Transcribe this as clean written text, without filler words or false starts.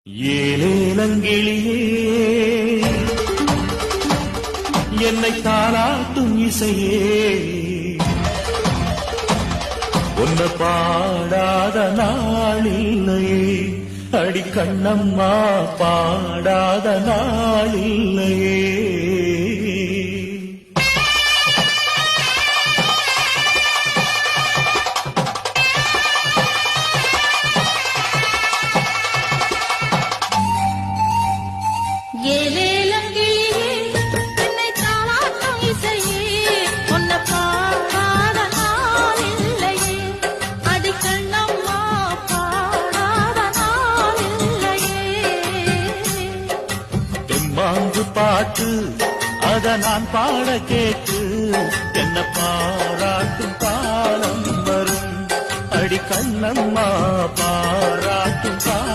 ஏலேலங்கிளியே என்னை தாளாட்டும் இசையே உன்னை பாடாத நாளில்லையே அடி கண்ணம்மா பாடாத நாளில்லையே பாட்டு அத நான் பாட கேட்டு என்ன பாராட்டும் காலம் வரும் அடி கண்ணம்மா பாராட்டும்